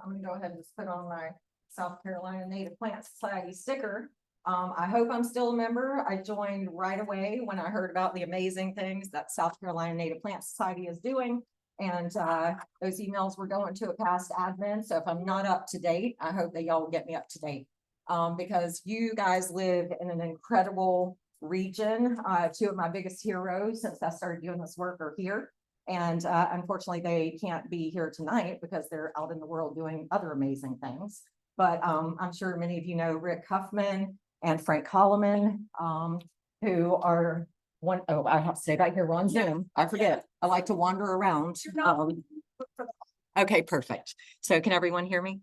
I'm gonna go ahead and just put on my South Carolina Native Plant Society sticker. I hope I'm still a member. I joined right away when I heard about the amazing things that South Carolina Native Plant Society is doing. And those emails were going to a past admin. So if I'm not up to date, I hope that y'all will get me up to date. Because you guys live in an incredible region. Two of my biggest heroes since I started doing this work are here. And unfortunately, they can't be here tonight because they're out in the world doing other amazing things. But I'm sure many of you know Rick Huffman and Frank Holloman, who are I have to say right here, we're on Zoom. I forget. I like to wander around. Okay, perfect. So can everyone hear me?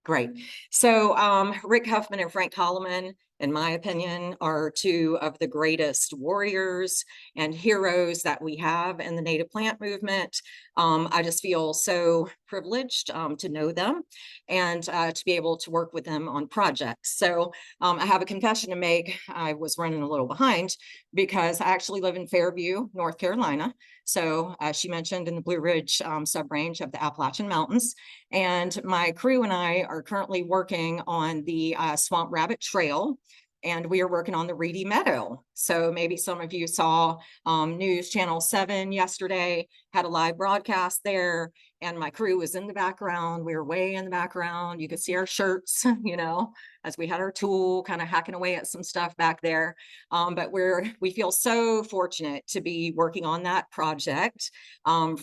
Great. So Rick Huffman and Frank Holloman, in my opinion, are two of the greatest warriors and heroes that we have in the native plant movement. I just feel so privileged to know them and to be able to work with them on projects. So I have a confession to make. I was running a little behind because I actually live in Fairview, North Carolina. So as she mentioned, in the Blue Ridge sub-range of the Appalachian Mountains. And my crew and I are currently working on the Swamp Rabbit Trail, and we are working on the Reedy Meadow. So maybe some of you saw News Channel 7 yesterday, had a live broadcast there, and my crew was in the background. We were way in the background. You could see our shirts, you know, as we had our tool kind of hacking away at some stuff back there. But we feel so fortunate to be working on that project.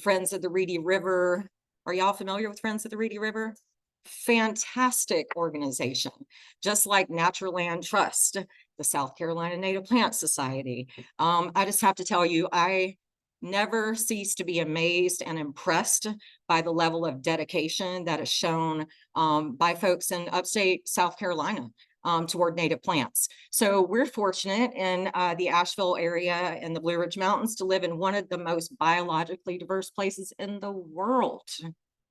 Friends of the Reedy River. Are y'all familiar with Friends of the Reedy River? Fantastic organization, just like Natural Land Trust, the South Carolina Native Plant Society. I just have to tell you, I never cease to be amazed and impressed by the level of dedication that is shown by folks in upstate South Carolina toward native plants. So we're fortunate in the Asheville area and the Blue Ridge Mountains to live in one of the most biologically diverse places in the world.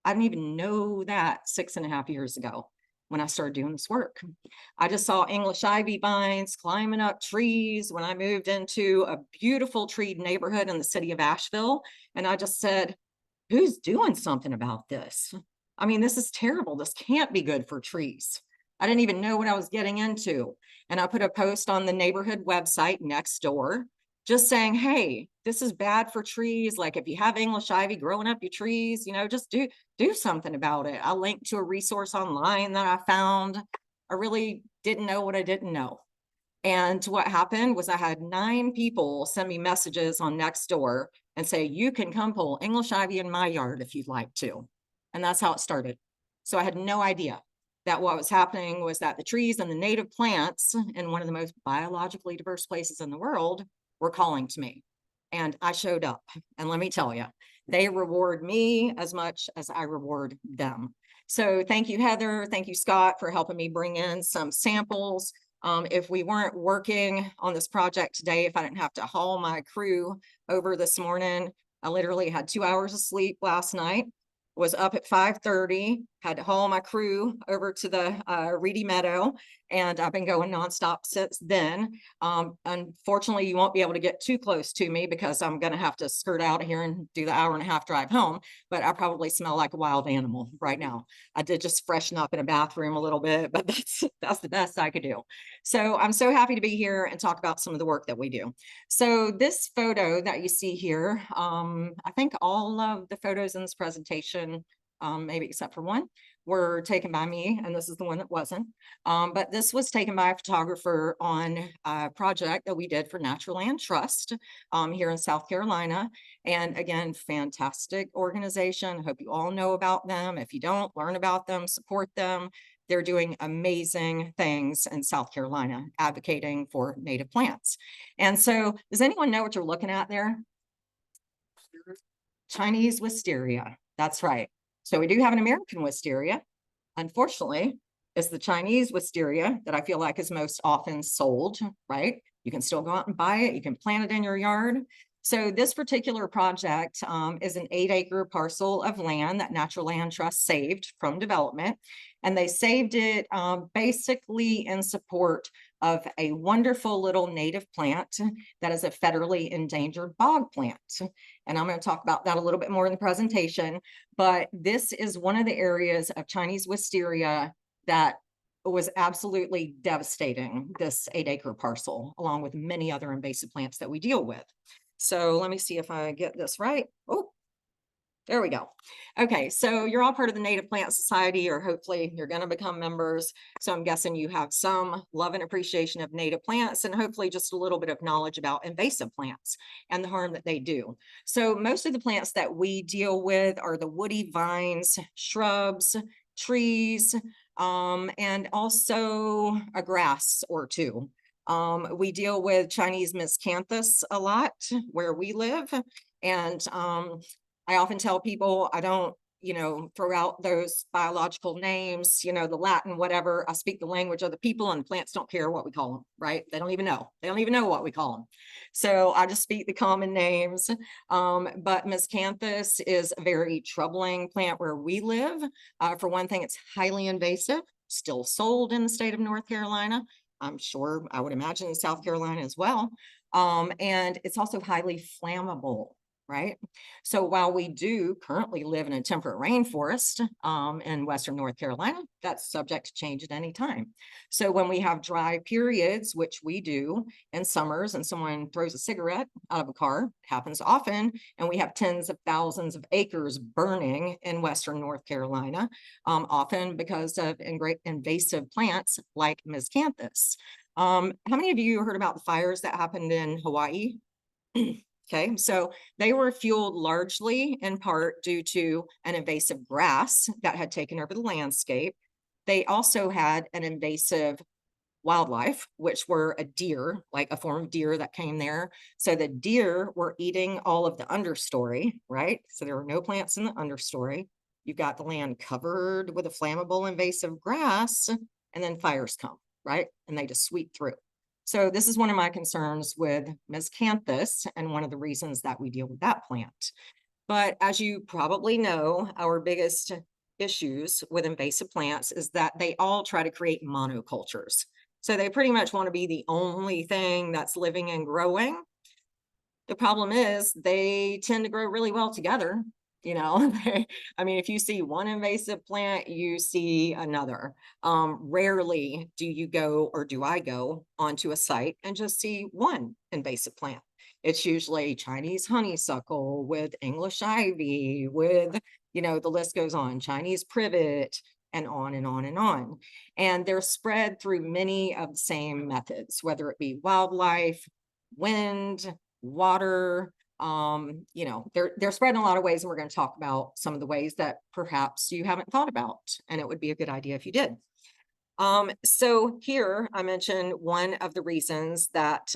I didn't even know that 6.5 years ago when I started doing this work. I just saw English ivy vines climbing up trees when I moved into a beautiful treed neighborhood in the city of Asheville. And I just said, who's doing something about this? I mean, this is terrible. This can't be good for trees. I didn't even know what I was getting into. And I put a post on the neighborhood website next door, just saying, hey, this is bad for trees. Like if you have English ivy growing up your trees, you know, just do something about it. I linked to a resource online that I found. I really didn't know what I didn't know. And what happened was I had 9 people send me messages on Nextdoor and say, you can come pull English ivy in my yard if you'd like to. And that's how it started. So I had no idea that what was happening was that the trees and the native plants in one of the most biologically diverse places in the world were calling to me. And I showed up. And let me tell you, they reward me as much as I reward them. So thank you, Heather. Thank you, Scott, for helping me bring in some samples. If we weren't working on this project today, if I didn't have to haul my crew over this morning, I literally had 2 hours of sleep last night, was up at 5:30, had to haul my crew over to the Reedy Meadow, and I've been going nonstop since then. Unfortunately, you won't be able to get too close to me because I'm going to have to skirt out of here and do the 1.5-hour drive home, but I probably smell like a wild animal right now. I did just freshen up in a bathroom a little bit, but that's the best I could do. So I'm so happy to be here and talk about some of the work that we do. So this photo that you see here, I think all of the photos in this presentation, maybe except for one, were taken by me, and this is the one that wasn't. But this was taken by a photographer on a project that we did for Natural Land Trust here in South Carolina. And again, fantastic organization. I hope you all know about them. If you don't, learn about them, support them. They're doing amazing things in South Carolina, advocating for native plants. And so does anyone know what you're looking at there? Chinese wisteria. That's right. So we do have an American wisteria. Unfortunately, it's the Chinese wisteria that I feel like is most often sold, right? You can still go out and buy it. You can plant it in your yard. So this particular project is an 8-acre parcel of land that Natural Land Trust saved from development. And they saved it basically in support of a wonderful little native plant that is a federally endangered bog plant. And I'm going to talk about that a little bit more in the presentation, but this is one of the areas of Chinese wisteria that was absolutely devastating this 8-acre parcel, along with many other invasive plants that we deal with. So let me see if I get this right. Oh, there we go. Okay, so you're all part of the Native Plant Society, or hopefully you're going to become members. So I'm guessing you have some love and appreciation of native plants, and hopefully just a little bit of knowledge about invasive plants and the harm that they do. So most of the plants that we deal with are the woody vines, shrubs, trees, and also a grass or two. We deal with Chinese miscanthus a lot where we live, and I often tell people I don't, throw out those biological names, the Latin, whatever. I speak the language of the people, and plants don't care what we call them, right? They don't even know. They don't even know what we call them. So I just speak the common names. But miscanthus is a very troubling plant where we live. For one thing, it's highly invasive, still sold in the state of North Carolina. I'm sure, I would imagine in South Carolina as well. And it's also highly flammable. Right. So while we do currently live in a temperate rainforest in Western North Carolina, that's subject to change at any time. So when we have dry periods, which we do in summers, and someone throws a cigarette out of a car, it happens often, and we have tens of thousands of acres burning in Western North Carolina, often because of invasive plants like miscanthus. How many of you heard about the fires that happened in Hawaii? Okay, so they were fueled largely in part due to an invasive grass that had taken over the landscape. They also had an invasive wildlife, which were a deer, like a form of deer that came there. So the deer were eating all of the understory, right? So there were no plants in the understory. You've got the land covered with a flammable invasive grass, and then fires come, right? And they just sweep through. So this is one of my concerns with miscanthus, and one of the reasons that we deal with that plant. But as you probably know, our biggest issues with invasive plants is that they all try to create monocultures. So they pretty much want to be the only thing that's living and growing. The problem is they tend to grow really well together. I mean, if you see one invasive plant, you see another. Rarely do you go, or do I go onto a site and just see one invasive plant. It's usually Chinese honeysuckle with English ivy, with, the list goes on, Chinese privet, and on and on and on. And they're spread through many of the same methods, whether it be wildlife, wind, water. They're spread in a lot of ways, and we're going to talk about some of the ways that perhaps you haven't thought about, and it would be a good idea if you did. So here I mentioned one of the reasons that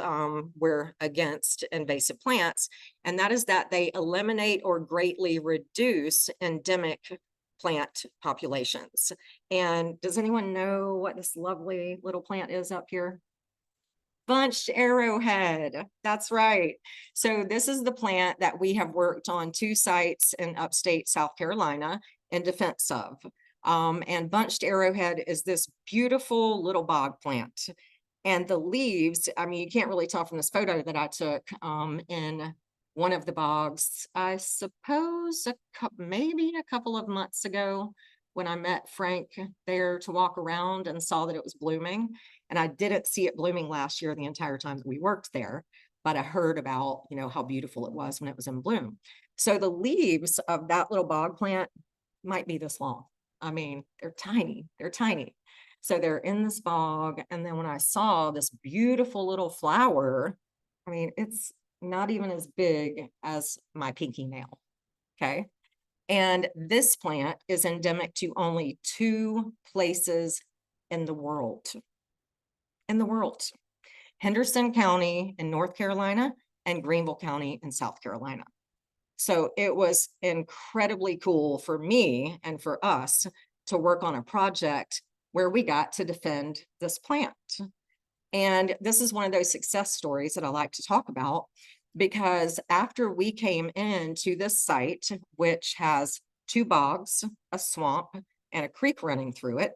we're against invasive plants, and that is that they eliminate or greatly reduce endemic plant populations. And does anyone know what this lovely little plant is up here? Bunched arrowhead. That's right. So this is the plant that we have worked on 2 sites in upstate South Carolina in defense of. And bunched arrowhead is this beautiful little bog plant. And the leaves, I mean, you can't really tell from this photo that I took in one of the bogs, I suppose maybe a couple of months ago, when I met Frank there to walk around and saw that it was blooming. And I didn't see it blooming last year the entire time that we worked there, but I heard about, how beautiful it was when it was in bloom. So the leaves of that little bog plant might be this long. I mean, they're tiny, So they're in this bog. And then when I saw this beautiful little flower, I mean, it's not even as big as my pinky nail. Okay. And this plant is endemic to only 2 places in the world. Henderson County in North Carolina and Greenville County in South Carolina. So it was incredibly cool for me and for us to work on a project where we got to defend this plant. And this is one of those success stories that I like to talk about, because after we came into this site, which has 2 bogs, a swamp, and a creek running through it,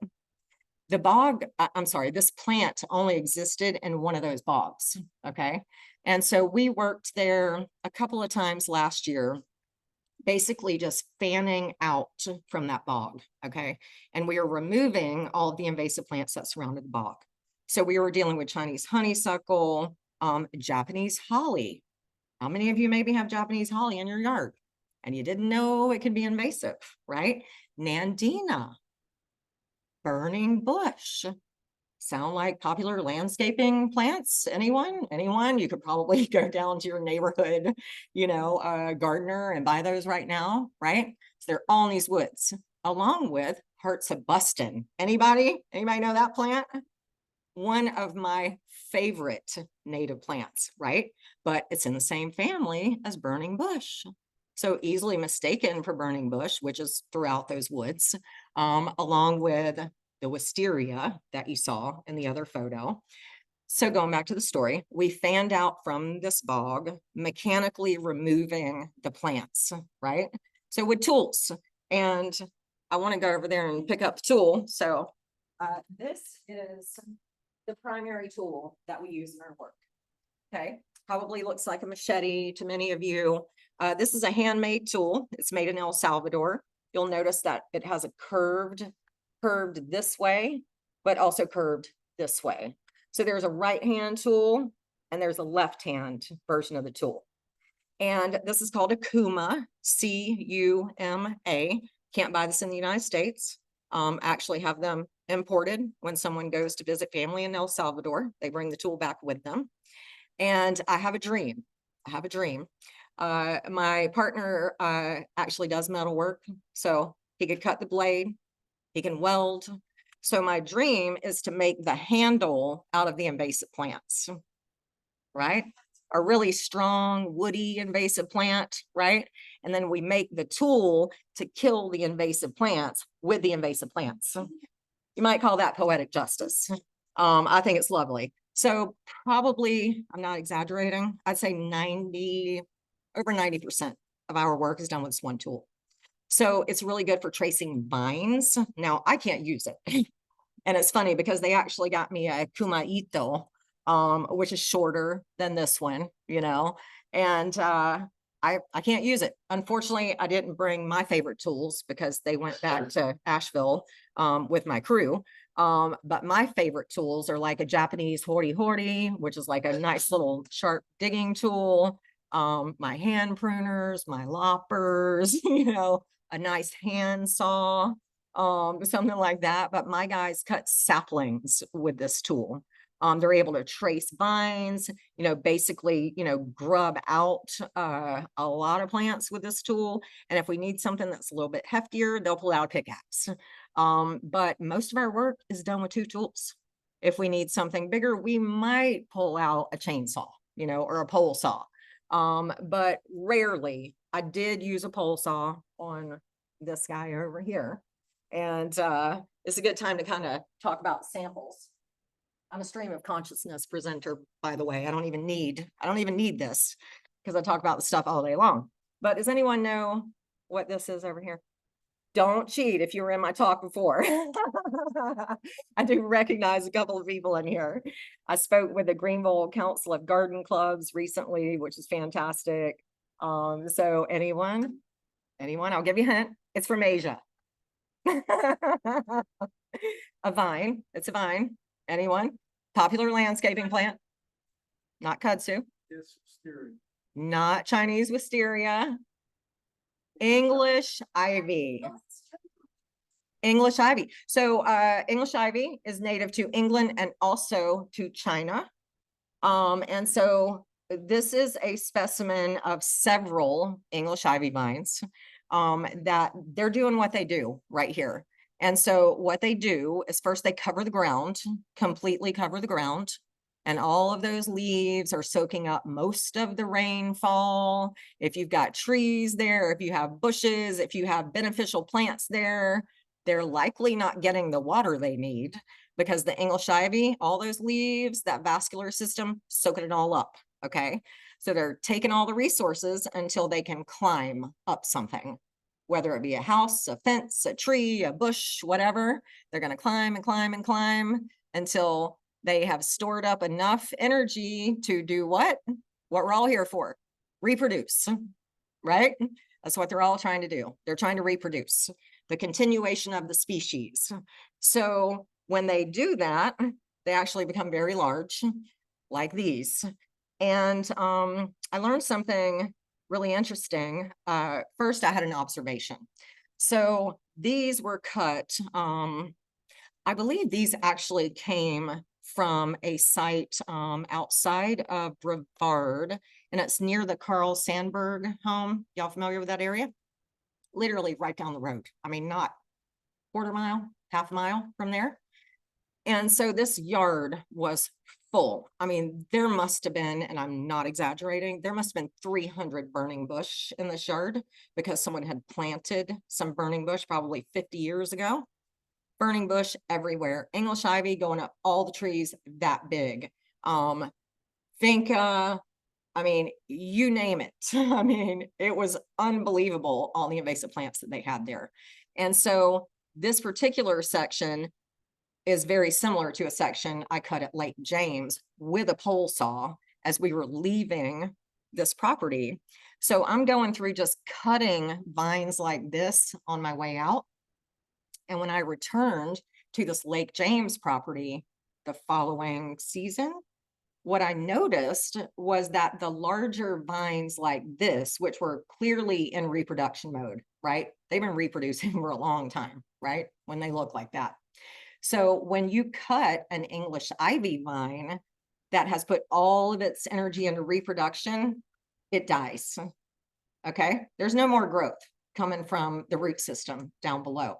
The bog, I'm sorry, this plant only existed in one of those bogs, okay? And so we worked there a couple of times last year, basically just fanning out from that bog, okay? And we are removing all of the invasive plants that surrounded the bog. So we were dealing with Chinese honeysuckle, Japanese holly. How many of you maybe have Japanese holly in your yard and you didn't know it could be invasive, right? Nandina, burning bush. Sound like popular landscaping plants? Anyone? You could probably go down to your neighborhood, gardener and buy those right now, right? So they're all in these woods, along with hearts of bustin. Anybody know that plant? One of my favorite native plants, right? But it's in the same family as burning bush. So easily mistaken for burning bush, which is throughout those woods, along with the wisteria that you saw in the other photo. So going back to the story, we fanned out from this bog, mechanically removing the plants, right? So with tools, and I want to go over there and pick up the tool. So this is the primary tool that we use in our work. Okay, probably looks like a machete to many of you. This is a handmade tool. It's made in El Salvador. You'll notice that it has a curved this way, but also curved this way. So there's a right hand tool and there's a left hand version of the tool. And this is called a Kuma, C-U-M-A. Can't buy this in the United States. Actually have them imported when someone goes to visit family in El Salvador. They bring the tool back with them. And I have a dream. My partner actually does metal work, so he could cut the blade, he can weld. So my dream is to make the handle out of the invasive plants, right? A really strong, woody invasive plant, right? And then we make the tool to kill the invasive plants with the invasive plants. You might call that poetic justice. I think it's lovely. So probably, I'm not exaggerating, I'd say over 90% of our work is done with this one tool. So it's really good for tracing vines. Now I can't use it. And it's funny because they actually got me a Kumaito, which is shorter than this one, and I can't use it. Unfortunately, I didn't bring my favorite tools because they went back to Asheville with my crew. But my favorite tools are like a Japanese hori-hori, which is like a nice little sharp digging tool. My hand pruners, my loppers, a nice hand saw, something like that. But my guys cut saplings with this tool. They're able to trace vines, basically, grub out a lot of plants with this tool. And if we need something that's a little bit heftier, they'll pull out a pickaxe. But most of our work is done with two tools. If we need something bigger, we might pull out a chainsaw, or a pole saw. But rarely. I did use a pole saw on this guy over here. And it's a good time to kind of talk about samples. I'm a stream of consciousness presenter, by the way. I don't even need this because I talk about the stuff all day long. But does anyone know what this is over here? Don't cheat if you were in my talk before. I do recognize a couple of people in here. I spoke with the Greenville Council of Garden Clubs recently, which is fantastic. So anyone, I'll give you a hint. It's from Asia. A vine. It's a vine. Anyone? Popular landscaping plant. Not kudzu. Yes, wisteria. Not Chinese wisteria. English ivy. English ivy. So English ivy is native to England and also to China. And so this is a specimen of several English ivy vines that they're doing what they do right here. And so what they do is first they cover the ground, completely cover the ground. And all of those leaves are soaking up most of the rainfall. If you've got trees there, if you have bushes, if you have beneficial plants there, they're likely not getting the water they need because the English ivy, all those leaves, that vascular system, soaking it all up, okay? So they're taking all the resources until they can climb up something. whether it be a house, a fence, a tree, a bush, whatever. They're going to climb and climb and climb until they have stored up enough energy to do what? What we're all here for, reproduce, right? That's what they're all trying to do. They're trying to reproduce, the continuation of the species. So when they do that, they actually become very large, like these. And I learned something really interesting. First, I had an observation. So these were cut. I believe these actually came from a site outside of Brevard, and it's near the Carl Sandburg home. Y'all familiar with that area? Literally right down the road. I mean, not quarter mile, half a mile from there. And so this yard was full. I mean, there must have been, and I'm not exaggerating, there must have been 300 burning bush in this yard because someone had planted some burning bush probably 50 years ago. Burning bush everywhere. English ivy going up all the trees that big. Vinca, I mean, you name it. I mean, it was unbelievable, all the invasive plants that they had there. And so this particular section is very similar to a section I cut at Lake James with a pole saw as we were leaving this property. So I'm going through just cutting vines like this on my way out. And when I returned to this Lake James property the following season, what I noticed was that the larger vines like this, which were clearly in reproduction mode, right? They've been reproducing for a long time, right? When they look like that. So when you cut an English ivy vine that has put all of its energy into reproduction, it dies. Okay, there's no more growth coming from the root system down below.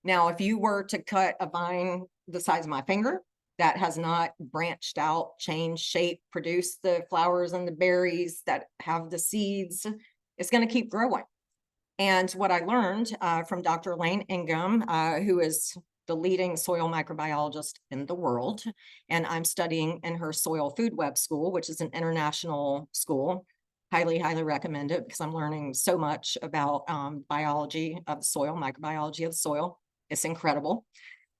Now, if you were to cut a vine the size of my finger that has not branched out, changed shape, produced the flowers and the berries that have the seeds, it's going to keep growing. And what I learned from Dr. Elaine Ingham, who is the leading soil microbiologist in the world, and I'm studying in her soil food web school, which is an international school. Highly, highly recommend it because I'm learning so much about biology of the soil, microbiology of the soil. It's incredible.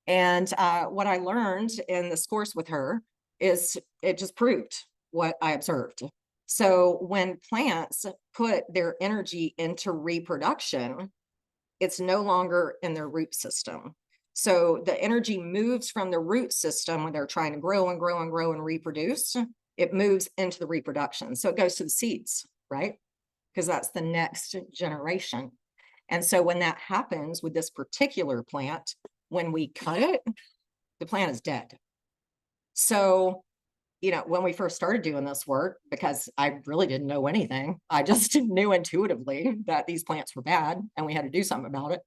And what I learned in this course with her is it just proved what I observed. So when plants put their energy into reproduction, it's no longer in their root system. So the energy moves from the root system when they're trying to grow and grow and grow and reproduce. It moves into the reproduction. So it goes to the seeds, right? Because that's the next generation. And so when that happens with this particular plant, when we cut it, the plant is dead. So, you know, when we first started doing this work, because I really didn't know anything, I just knew intuitively that these plants were bad and we had to do something about it.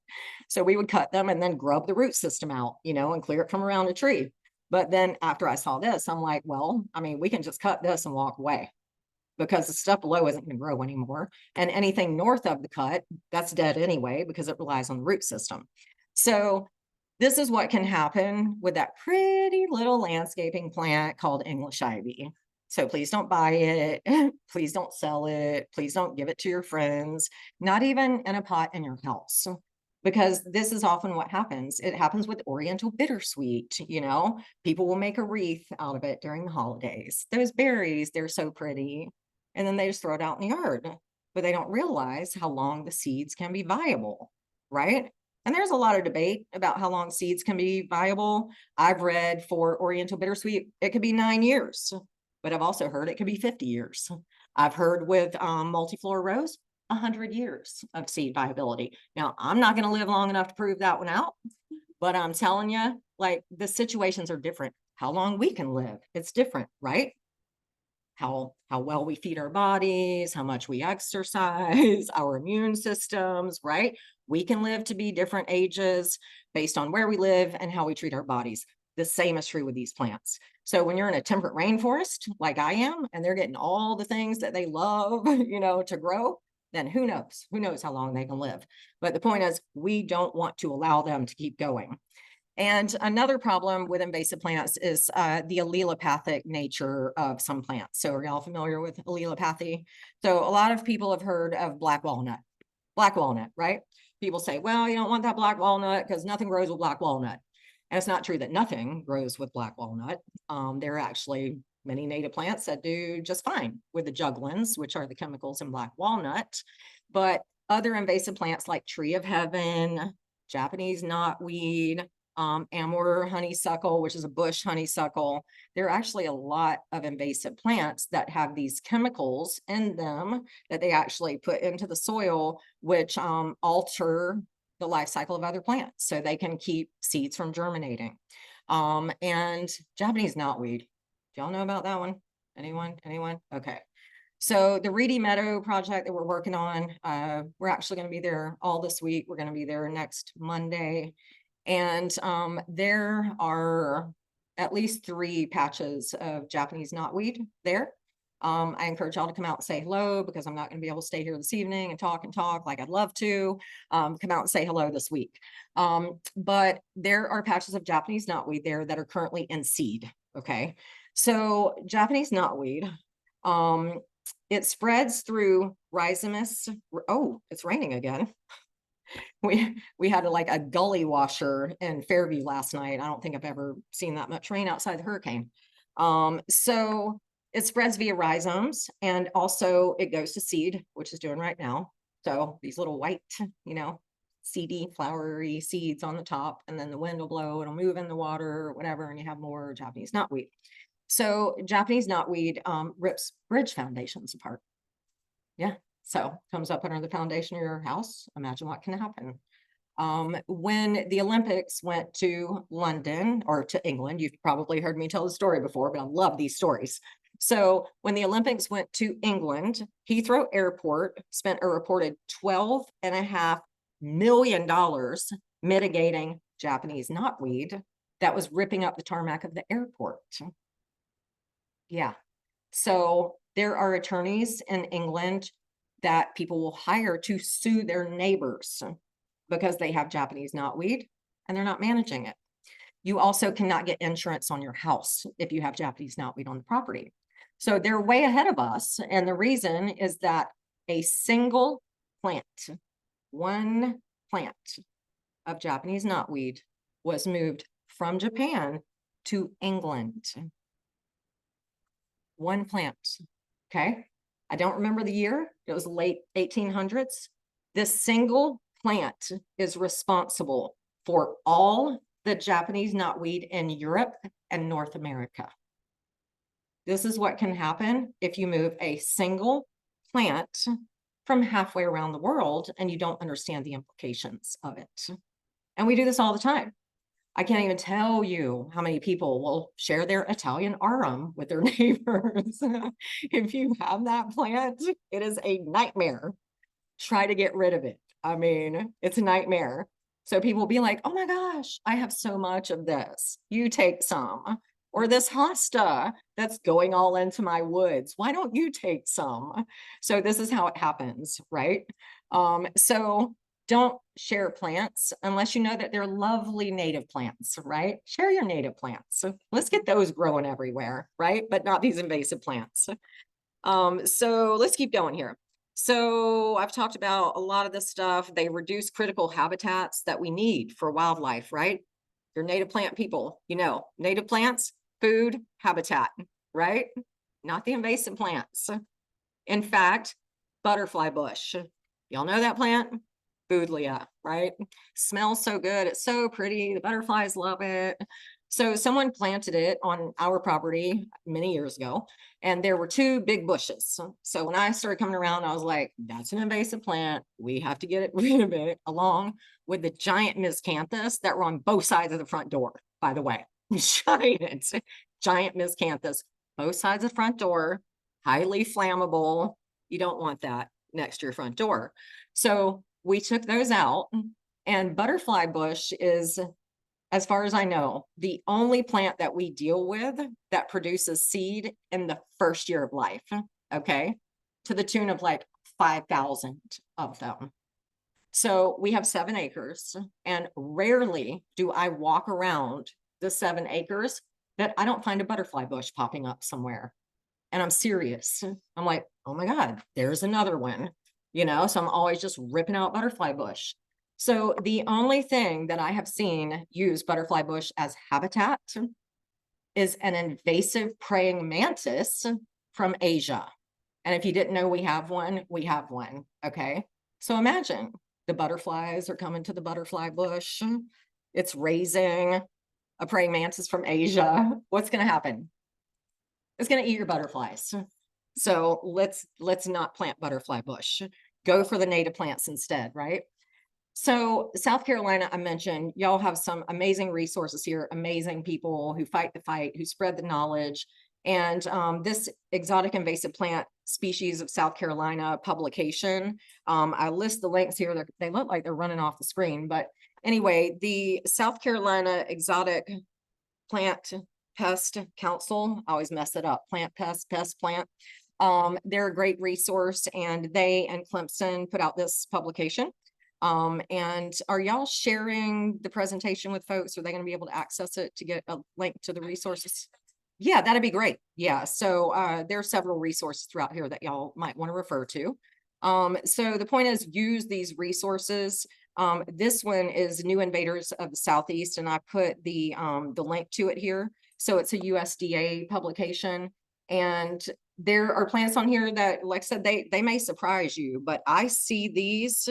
So we would cut them and then grub the root system out, you know, and clear it from around a tree. But then after I saw this, I'm like, well, I mean, we can just cut this and walk away because the stuff below isn't going to grow anymore. And anything north of the cut, that's dead anyway, because it relies on the root system. So this is what can happen with that pretty little landscaping plant called English ivy. So please don't buy it. Please don't sell it. Please don't give it to your friends, not even in a pot in your house, because this is often what happens. It happens with Oriental bittersweet. You know, people will make a wreath out of it during the holidays. Those berries, they're so pretty. And then they just throw it out in the yard, but they don't realize how long the seeds can be viable, right? And there's a lot of debate about how long seeds can be viable. I've read for Oriental bittersweet, it could be 9 years, but I've also heard it could be 50 years. I've heard with multiflora rose, 100 years of seed viability. Now, I'm not going to live long enough to prove that one out, but I'm telling you, like, the situations are different. How long we can live, it's different, right? How well we feed our bodies, how much we exercise, our immune systems, right? We can live to be different ages based on where we live and how we treat our bodies. The same is true with these plants. So when you're in a temperate rainforest, like I am, and they're getting all the things that they love, you know, to grow, then who knows? Who knows how long they can live? But the point is, we don't want to allow them to keep going. And another problem with invasive plants is the allelopathic nature of some plants. So are y'all familiar with allelopathy? So a lot of people have heard of black walnut. black walnut, right? People say, well, you don't want that black walnut because nothing grows with black walnut. And it's not true that nothing grows with black walnut. There are actually many native plants that do just fine with the juglans, which are the chemicals in black walnut. But other invasive plants like tree of heaven, Japanese knotweed, Amur honeysuckle, which is a bush honeysuckle. There are actually a lot of invasive plants that have these chemicals in them that they actually put into the soil, which alter the life cycle of other plants so they can keep seeds from germinating. And Japanese knotweed. Do y'all know about that one? Anyone? Okay. So the Reedy Meadow project that we're working on, we're actually going to be there all this week. We're going to be there next Monday. And there are at least 3 patches of Japanese knotweed there. I encourage y'all to come out and say hello because I'm not going to be able to stay here this evening and talk like I'd love to. Come out and say hello this week. But there are patches of Japanese knotweed there that are currently in seed. Okay. So Japanese knotweed, it spreads through rhizomus. Oh, it's raining again. We had a gully washer in Fairview last night. I don't think I've ever seen that much rain outside the hurricane. So it spreads via rhizomes, and also it goes to seed, which is doing right now. So these little white, seedy, flowery seeds on the top, and then the wind will blow, it'll move in the water or whatever, and you have more Japanese knotweed. So Japanese knotweed rips bridge foundations apart. Yeah. So comes up under the foundation of your house. Imagine what can happen. When the Olympics went to London or to England, you've probably heard me tell the story before, but I love these stories. So when the Olympics went to England, Heathrow Airport spent a reported $12.5 million mitigating Japanese knotweed that was ripping up the tarmac of the airport. Yeah. So there are attorneys in England that people will hire to sue their neighbors because they have Japanese knotweed and they're not managing it. You also cannot get insurance on your house if you have Japanese knotweed on the property. So they're way ahead of us. And the reason is that a single plant, one plant of Japanese knotweed was moved from Japan to England. One plant. Okay. I don't remember the year. It was late 1800s. This single plant is responsible for all the Japanese knotweed in Europe and North America. This is what can happen if you move a single plant from halfway around the world and you don't understand the implications of it. And we do this all the time. I can't even tell you how many people will share their Italian arum with their neighbors. If you have that plant, it is a nightmare. Try to get rid of it. I mean, it's a nightmare. So people will be like, oh my gosh, I have so much of this. You take some. Or this hosta that's going all into my woods. Why don't you take some? So this is how it happens, right? So don't share plants unless you know that they're lovely native plants, right? Share your native plants. So let's get those growing everywhere, right? But not these invasive plants. So let's keep going here. So I've talked about a lot of this stuff. They reduce critical habitats that we need for wildlife, right? You're native plant people, native plants, food, habitat, right? Not the invasive plants. In fact, butterfly bush. Y'all know that plant? Boodlia, right? Smells so good. It's so pretty. The butterflies love it. So someone planted it on our property many years ago, and there were 2 big bushes. So when I started coming around, I was like, that's an invasive plant. We have to get rid of it, along with the giant miscanthus that were on both sides of the front door, by the way. Giant miscanthus, both sides of the front door, highly flammable. You don't want that next to your front door. So we took those out, and butterfly bush is, as far as I know, the only plant that we deal with that produces seed in the first year of life, okay? To the tune of like 5,000 of them. So we have 7 acres, and rarely do I walk around the 7 acres that I don't find a butterfly bush popping up somewhere. And I'm serious. I'm like, oh my God, there's another one. you know, so I'm always just ripping out butterfly bush. So the only thing that I have seen use butterfly bush as habitat is an invasive praying mantis from Asia. And if you didn't know we have one, we have one. Okay. So imagine the butterflies are coming to the butterfly bush. It's raising a praying mantis from Asia. What's going to happen? It's going to eat your butterflies. So let's not plant butterfly bush. Go for the native plants instead, right? So South Carolina, I mentioned, y'all have some amazing resources here, amazing people who fight the fight, who spread the knowledge. And this exotic invasive plant species of South Carolina publication, I list the links here. They look like they're running off the screen. But anyway, the South Carolina Exotic Plant Pest Council, I always mess it up, plant pest plant. They're a great resource, and they and Clemson put out this publication. And are y'all sharing the presentation with folks? Are they going to be able to access it to get a link to the resources? Yeah, that'd be great. Yeah, so there are several resources throughout here that y'all might want to refer to. So the point is, use these resources. This one is New Invaders of the Southeast, and I put the link to it here. So it's a USDA publication, and there are plants on here that, like I said, they may surprise you, but I see these.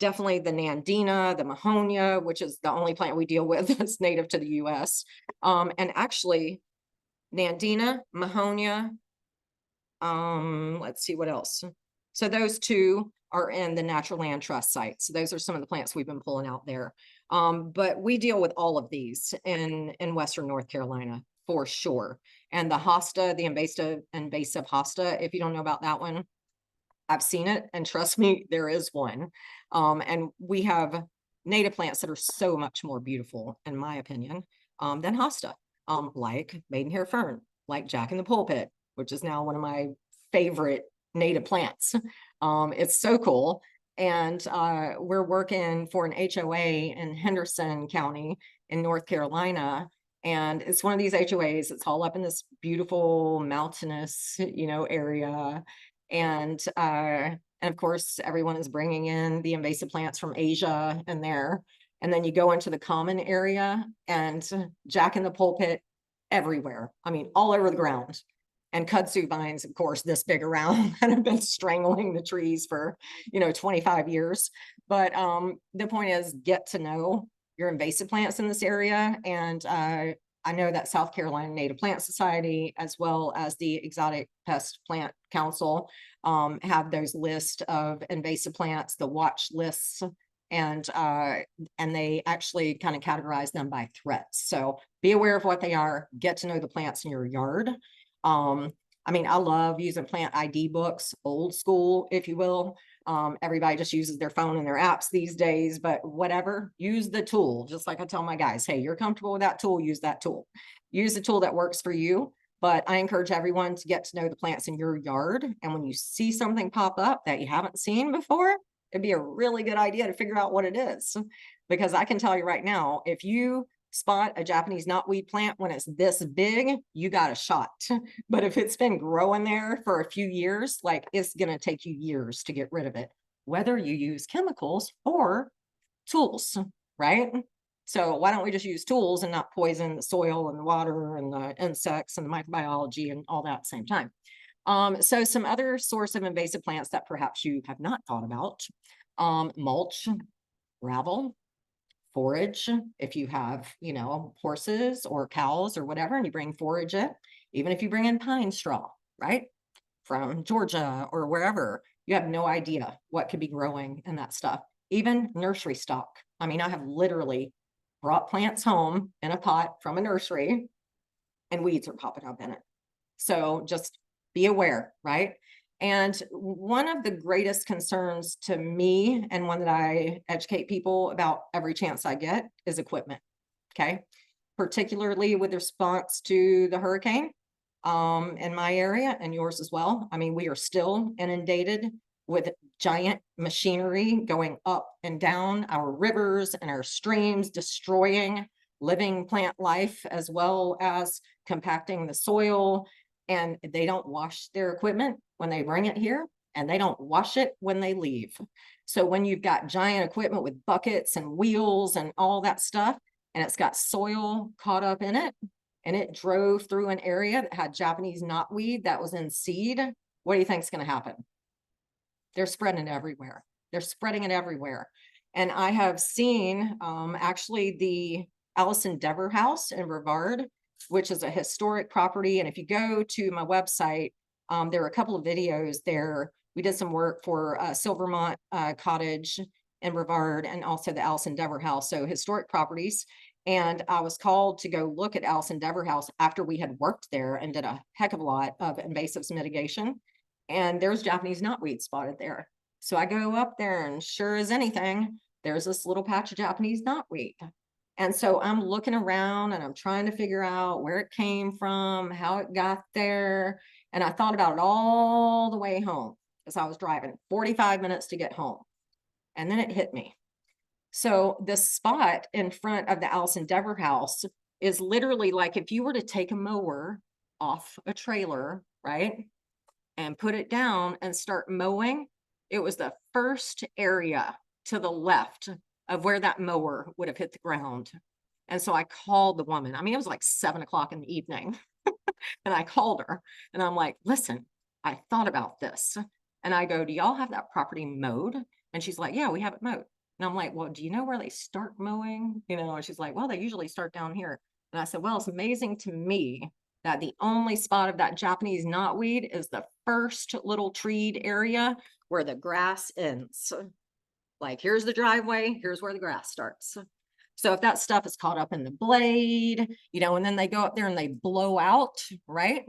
Definitely the Nandina, the Mahonia, which is the only plant we deal with that's native to the US. And actually Nandina, Mahonia, let's see what else. So those two are in the Natural Land Trust site. So those are some of the plants we've been pulling out there. But we deal with all of these in Western North Carolina for sure. And the hosta, the invasive hosta, if you don't know about that one, I've seen it, and trust me, there is one. And we have native plants that are so much more beautiful, in my opinion, than hosta, like maidenhair fern, like Jack in the Pulpit, which is now one of my favorite native plants. It's so cool. And we're working for an HOA in Henderson County in North Carolina. And it's one of these HOAs. It's all up in this beautiful mountainous, area. And of course, everyone is bringing in the invasive plants from Asia and there. And then you go into the common area and Jack in the Pulpit everywhere. I mean, all over the ground. And kudzu vines, of course, this big around that have been strangling the trees for, 25 years. But the point is, get to know your invasive plants in this area. And I know that South Carolina Native Plant Society, as well as the Exotic Pest Plant Council, have those lists of invasive plants, the watch lists, and they actually kind of categorize them by threats. So be aware of what they are, get to know the plants in your yard. I mean, I love using plant ID books, old school, if you will. Everybody just uses their phone and their apps these days, but whatever, use the tool. Just like I tell my guys, hey, you're comfortable with that tool, use that tool. Use the tool that works for you. But I encourage everyone to get to know the plants in your yard. And when you see something pop up that you haven't seen before, it'd be a really good idea to figure out what it is. Because I can tell you right now, if you spot a Japanese knotweed plant when it's this big, you got a shot. But if it's been growing there for a few years, like, it's going to take you years to get rid of it, whether you use chemicals or tools, right? So why don't we just use tools and not poison the soil and the water and the insects and the microbiology and all that at the same time? So some other source of invasive plants that perhaps you have not thought about, mulch, gravel, forage. If you have, horses or cows or whatever, and you bring forage in, even if you bring in pine straw, right, from Georgia or wherever, you have no idea what could be growing in that stuff. Even nursery stock. I mean, I have literally brought plants home in a pot from a nursery and weeds are popping up in it. So just be aware, right? And one of the greatest concerns to me, and one that I educate people about every chance I get, is equipment, okay? Particularly with response to the hurricane in my area and yours as well. I mean, we are still inundated with giant machinery going up and down our rivers and our streams, destroying living plant life, as well as compacting the soil. And they don't wash their equipment when they bring it here. and they don't wash it when they leave. So when you've got giant equipment with buckets and wheels and all that stuff, and it's got soil caught up in it, and it drove through an area that had Japanese knotweed that was in seed, what do you think is going to happen? They're spreading it everywhere. They're spreading it everywhere. And I have seen actually the Allison Dever House in Brevard, which is a historic property. And if you go to my website, there are a couple of videos there. We did some work for Silvermont Cottage in Brevard and also the Allison Dever House, so historic properties. And I was called to go look at Allison Dever House after we had worked there and did a heck of a lot of invasive mitigation. And there's Japanese knotweed spotted there. So I go up there and sure as anything, there's this little patch of Japanese knotweed. And so I'm looking around and I'm trying to figure out where it came from, how it got there. And I thought about it all the way home as I was driving 45 minutes to get home. And then it hit me. So the spot in front of the Allison Dever House is literally like if you were to take a mower off a trailer, right, and put it down and start mowing, it was the first area to the left of where that mower would have hit the ground. And so I called the woman. I mean, it was like 7 o'clock in the evening. And I called her and I'm like, listen, I thought about this. And I go, do y'all have that property mowed? And she's like, yeah, we have it mowed. And I'm like, well, do you know where they start mowing? You know, and she's like, well, they usually start down here. And I said, well, it's amazing to me that the only spot of that Japanese knotweed is the first little treed area where the grass ends. Like, here's the driveway, here's where the grass starts. So if that stuff is caught up in the blade, you know, and then they go up there and they blow out, right,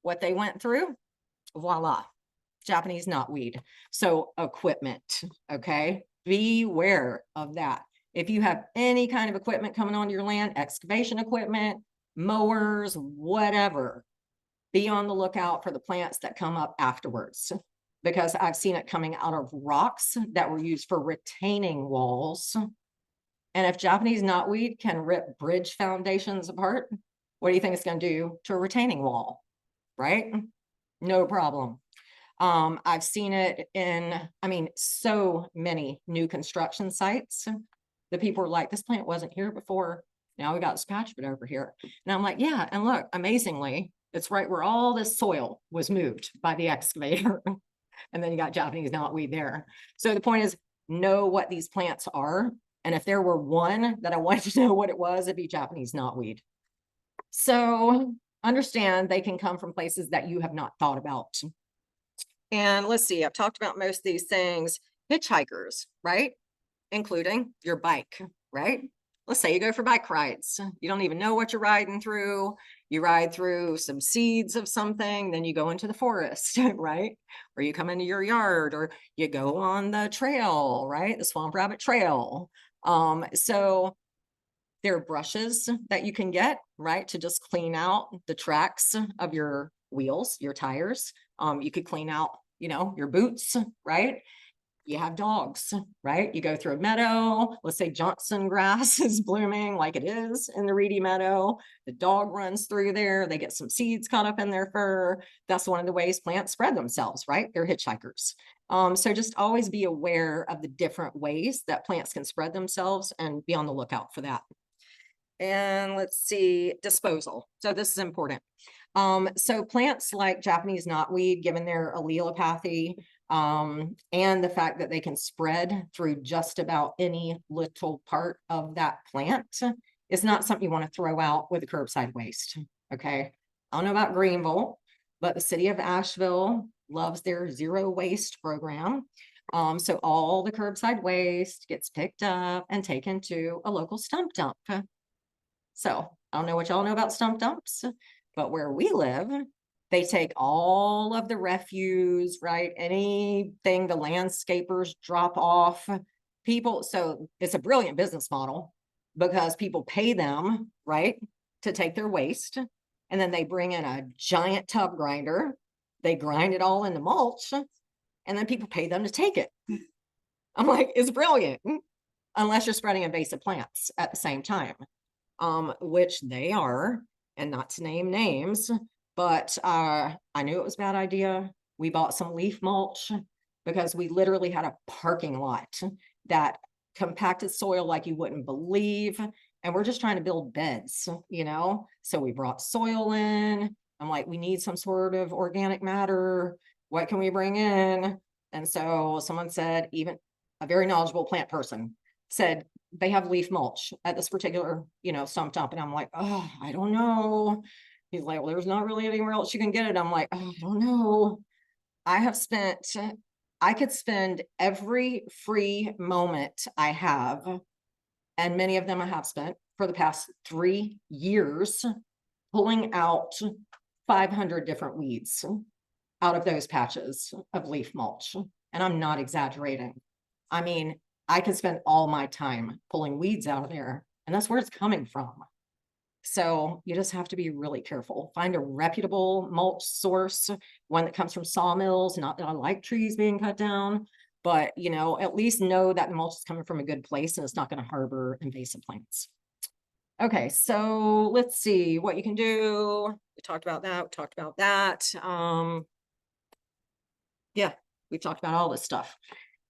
what they went through, voila, Japanese knotweed. So equipment, okay, beware of that. If you have any kind of equipment coming onto your land, excavation equipment, mowers, whatever, be on the lookout for the plants that come up afterwards, because I've seen it coming out of rocks that were used for retaining walls. And if Japanese knotweed can rip bridge foundations apart, what do you think it's going to do to a retaining wall? Right? No problem. I've seen it in, I mean, so many new construction sites. The people are like, this plant wasn't here before. Now we got this patch of it over here. And I'm like, yeah, and look, amazingly, it's right where all this soil was moved by the excavator. And then you got Japanese knotweed there. So the point is, know what these plants are. And if there were one that I wanted to know what it was, it'd be Japanese knotweed. So understand they can come from places that you have not thought about. And let's see, I've talked about most of these things. Hitchhikers, right? Including your bike, right? Let's say you go for bike rides. You don't even know what you're riding through. You ride through some seeds of something, then you go into the forest, right? Or you come into your yard, or you go on the trail, right? The Swamp Rabbit Trail. So there are brushes that you can get, right, to just clean out the tracks of your wheels, your tires. You could clean out, you know, your boots, right? You have dogs, right? You go through a meadow, let's say Johnson grass is blooming like it is in the reedy meadow. The dog runs through there. They get some seeds caught up in their fur. That's one of the ways plants spread themselves, right? They're hitchhikers. So just always be aware of the different ways that plants can spread themselves and be on the lookout for that. And let's see, disposal. So this is important. So plants like Japanese knotweed, given their allelopathy, and the fact that they can spread through just about any little part of that plant, is not something you want to throw out with a curbside waste. Okay. I don't know about Greenville, but the city of Asheville loves their zero waste program. So all the curbside waste gets picked up and taken to a local stump dump. So I don't know what y'all know about stump dumps, but where we live, they take all of the refuse, right? Anything the landscapers drop off. People, so it's a brilliant business model because people pay them, right, to take their waste. And then they bring in a giant tub grinder. They grind it all into mulch. And then people pay them to take it. I'm like, it's brilliant. Unless you're spreading invasive plants at the same time, which they are, and not to name names. But I knew it was a bad idea. We bought some leaf mulch because we literally had a parking lot that compacted soil like you wouldn't believe. And we're just trying to build beds, you know? So we brought soil in. I'm like, we need some sort of organic matter. What can we bring in? And so someone said, even a very knowledgeable plant person said, they have leaf mulch at this particular, you know, stump dump. And I'm like, oh, I don't know. He's like, well, there's not really anywhere else you can get it. I'm like, oh, I don't know. I could spend every free moment I have, and many of them I have spent for the past 3 years, pulling out 500 different weeds out of those patches of leaf mulch. And I'm not exaggerating. I mean, I could spend all my time pulling weeds out of there, and that's where it's coming from. So you just have to be really careful. Find a reputable mulch source, one that comes from sawmills. Not that I like trees being cut down, but you know, at least know that the mulch is coming from a good place and it's not going to harbor invasive plants. Okay, so let's see what you can do. We talked about that. We talked about that. Yeah, we talked about all this stuff.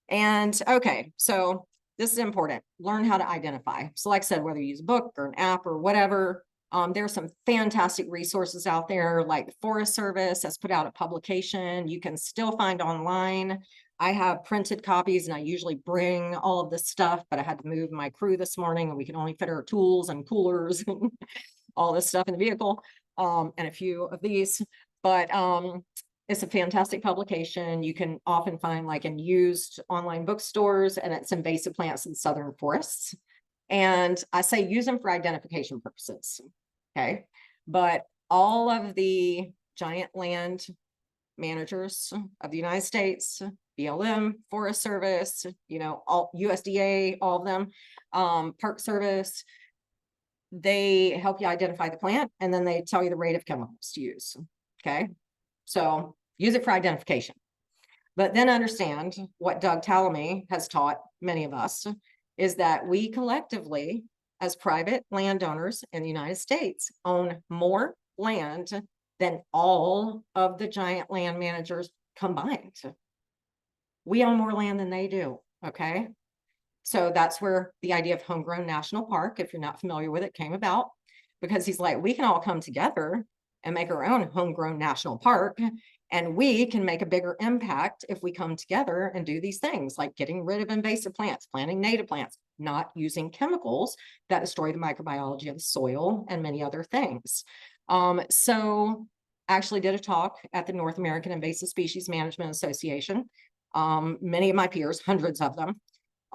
And okay, so this is important. Learn how to identify. So like I said, whether you use a book or an app or whatever, there's some fantastic resources out there, like the Forest Service has put out a publication you can still find online. I have printed copies and I usually bring all of this stuff, but I had to move my crew this morning and we can only fit our tools and coolers and all this stuff in the vehicle, and a few of these. But it's a fantastic publication. You can often find like in used online bookstores, and it's invasive plants in southern forests. And I say use them for identification purposes. Okay. But all of the giant land managers of the United States, BLM, Forest Service, you know, all USDA, all of them, Park Service, they help you identify the plant and then they tell you the rate of chemicals to use. Okay. So use it for identification, but then understand what Doug Tallamy has taught many of us is that we collectively, as private landowners in the United States, own more land than all of the giant land managers combined. We own more land than they do. Okay. So that's where the idea of homegrown national park, if you're not familiar with it, came about, because he's like, we can all come together and make our own homegrown national park. And we can make a bigger impact if we come together and do these things like getting rid of invasive plants, planting native plants, not using chemicals that destroy the microbiology of the soil and many other things. So I actually did a talk at the North American Invasive Species Management Association. Many of my peers, hundreds of them.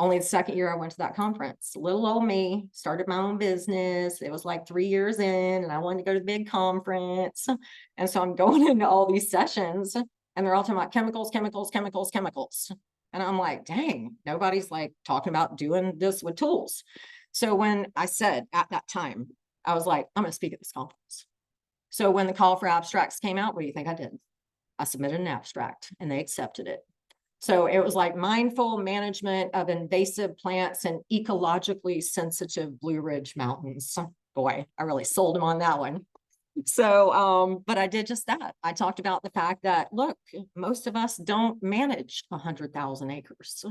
Only the second year I went to that conference. Little old me, started my own business. It was like 3 years in and I wanted to go to the big conference. And so I'm going into all these sessions and they're all talking about chemicals, chemicals, chemicals, chemicals. And I'm like, dang, nobody's like talking about doing this with tools. So when I said at that time, I was like, I'm going to speak at this conference. So when the call for abstracts came out, what do you think I did? I submitted an abstract and they accepted it. So it was like mindful management of invasive plants and ecologically sensitive Blue Ridge Mountains. Boy, I really sold him on that one. So, but I did just that. I talked about the fact that, look, most of us don't manage 100,000 acres.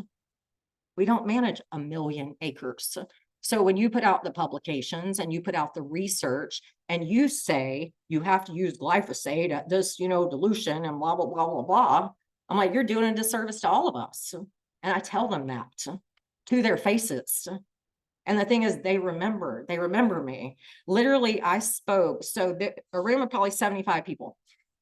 We don't manage 1,000,000 acres. So when you put out the publications and you put out the research and you say you have to use glyphosate at this, you know, dilution and blah, blah, blah, blah, blah. I'm like, you're doing a disservice to all of us. And I tell them that to their faces. And the thing is, they remember me. Literally, I spoke. So a room of probably 75 people,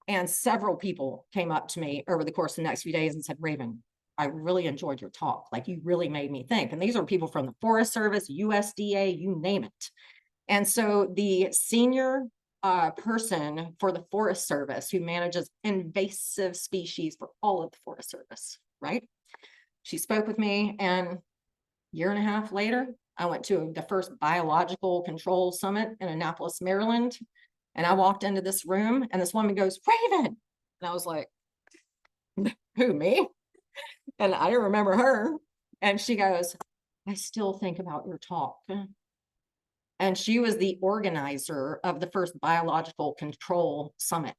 and several people came up to me over the course of the next few days and said, Raven, I really enjoyed your talk. Like, you really made me think. And these are people from the Forest Service, USDA, you name it. And so the senior person for the Forest Service who manages invasive species for all of the Forest Service, right? She spoke with me, and a year and a half later, I went to the first biological control summit in Annapolis, Maryland. And I walked into this room and this woman goes, Raven. And I was like, who, me? And I didn't remember her. And she goes, I still think about your talk. And she was the organizer of the first biological control summit,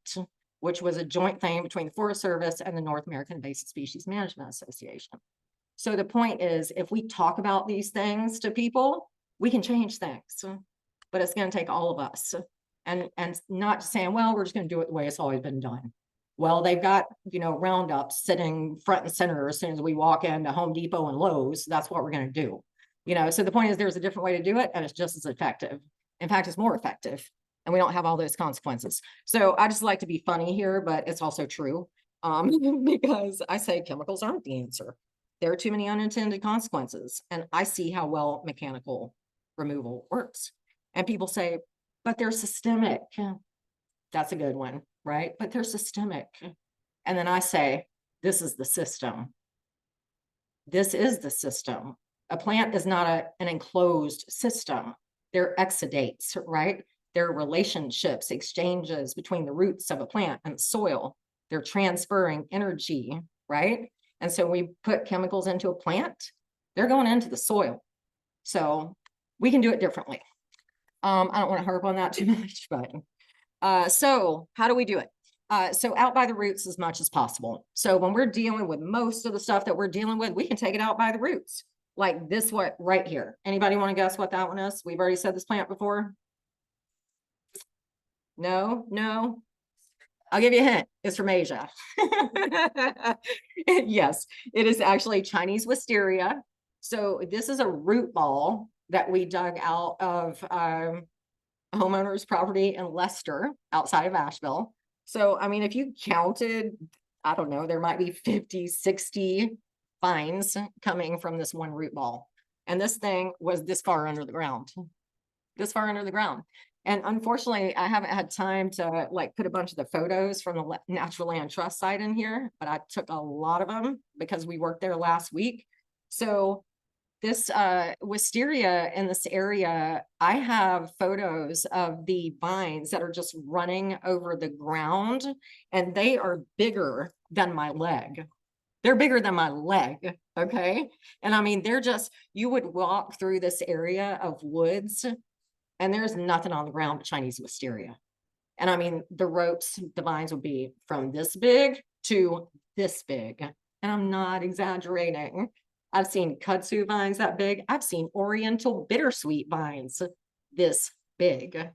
which was a joint thing between the Forest Service and the North American Invasive Species Management Association. So the point is, if we talk about these things to people, we can change things, but it's going to take all of us, and not saying, well, we're just going to do it the way it's always been done. Well, they've got, you know, Roundups sitting front and center as soon as we walk into Home Depot and Lowe's. That's what we're going to do. You know, so the point is there's a different way to do it, and it's just as effective. In fact, it's more effective, and we don't have all those consequences. So I just like to be funny here, but it's also true, because I say chemicals aren't the answer. There are too many unintended consequences, and I see how well mechanical removal works. And people say, but they're systemic. That's a good one, right? But they're systemic. And then I say, this is the system. This is the system. A plant is not an enclosed system. They're exudates, right? They're relationships, exchanges between the roots of a plant and the soil. They're transferring energy, right? And so we put chemicals into a plant, they're going into the soil. So we can do it differently. I don't want to harp on that too much, but so how do we do it? So out by the roots as much as possible. So when we're dealing with most of the stuff that we're dealing with, we can take it out by the roots. Like this one right here. Anybody want to guess what that one is? We've already said this plant before. No. I'll give you a hint. It's from Asia. Yes, it is actually Chinese wisteria. So this is a root ball that we dug out of a homeowner's property in Leicester, outside of Asheville. So, I mean, if you counted, I don't know, there might be 50, 60 vines coming from this one root ball. And this thing was this far under the ground. This far under the ground. And unfortunately, I haven't had time to like put a bunch of the photos from the Natural Land Trust site in here, but I took a lot of them because we worked there last week. So this wisteria in this area, I have photos of the vines that are just running over the ground, and they are bigger than my leg. They're bigger than my leg, okay? And I mean, they're just, you would walk through this area of woods and there's nothing on the ground but Chinese wisteria. And I mean, the ropes, the vines would be from this big to this big. And I'm not exaggerating. I've seen kudzu vines that big. I've seen oriental bittersweet vines this big.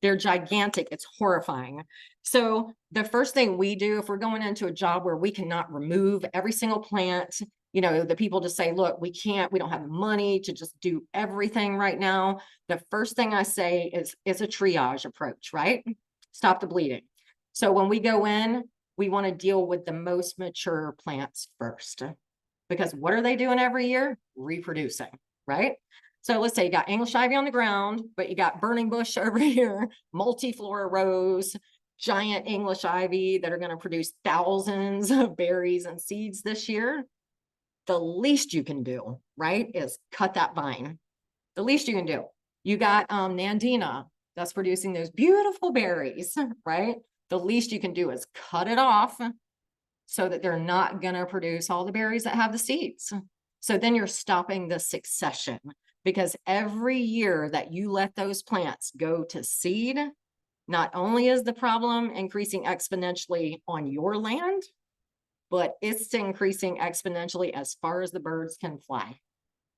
They're gigantic. It's horrifying. So the first thing we do if we're going into a job where we cannot remove every single plant, you know, the people just say, look, we don't have the money to just do everything right now. The first thing I say is a triage approach, right? Stop the bleeding. So when we go in, we want to deal with the most mature plants first, because what are they doing every year? Reproducing, right? So let's say you got English ivy on the ground, but you got burning bush over here, multiflora rose, giant English ivy that are going to produce thousands of berries and seeds this year. The least you can do, right, is cut that vine. The least you can do. You got Nandina that's producing those beautiful berries, right? The least you can do is cut it off so that they're not going to produce all the berries that have the seeds. So then you're stopping the succession, because every year that you let those plants go to seed, not only is the problem increasing exponentially on your land, but it's increasing exponentially as far as the birds can fly.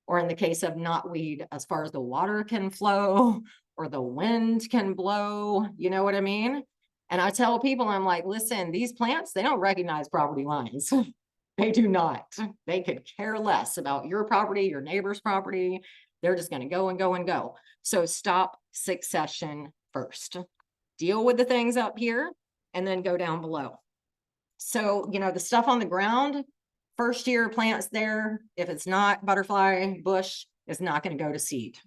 Or in the case of knotweed, as far as the water can flow or the wind can blow, you know what I mean? And I tell people, I'm like, listen, these plants, they don't recognize property lines. They do not. They could care less about your property, your neighbor's property. They're just going to go and go and go. So stop succession first. Deal with the things up here and then go down below. So, you know, the stuff on the ground, first year plants there, if it's not butterfly bush, it's not going to go to seed,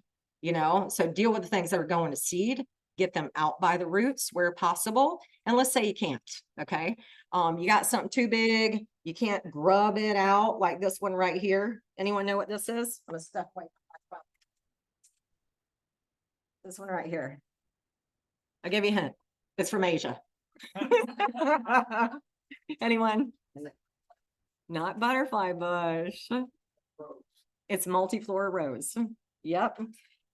you know? So deal with the things that are going to seed, get them out by the roots where possible. And let's say you can't, okay? You got something too big, you can't grub it out like this one right here. Anyone know what this is? I'm gonna step away. This one right here. I'll give you a hint. It's from Asia. Anyone? Not butterfly bush. It's multiflora rose. Yep.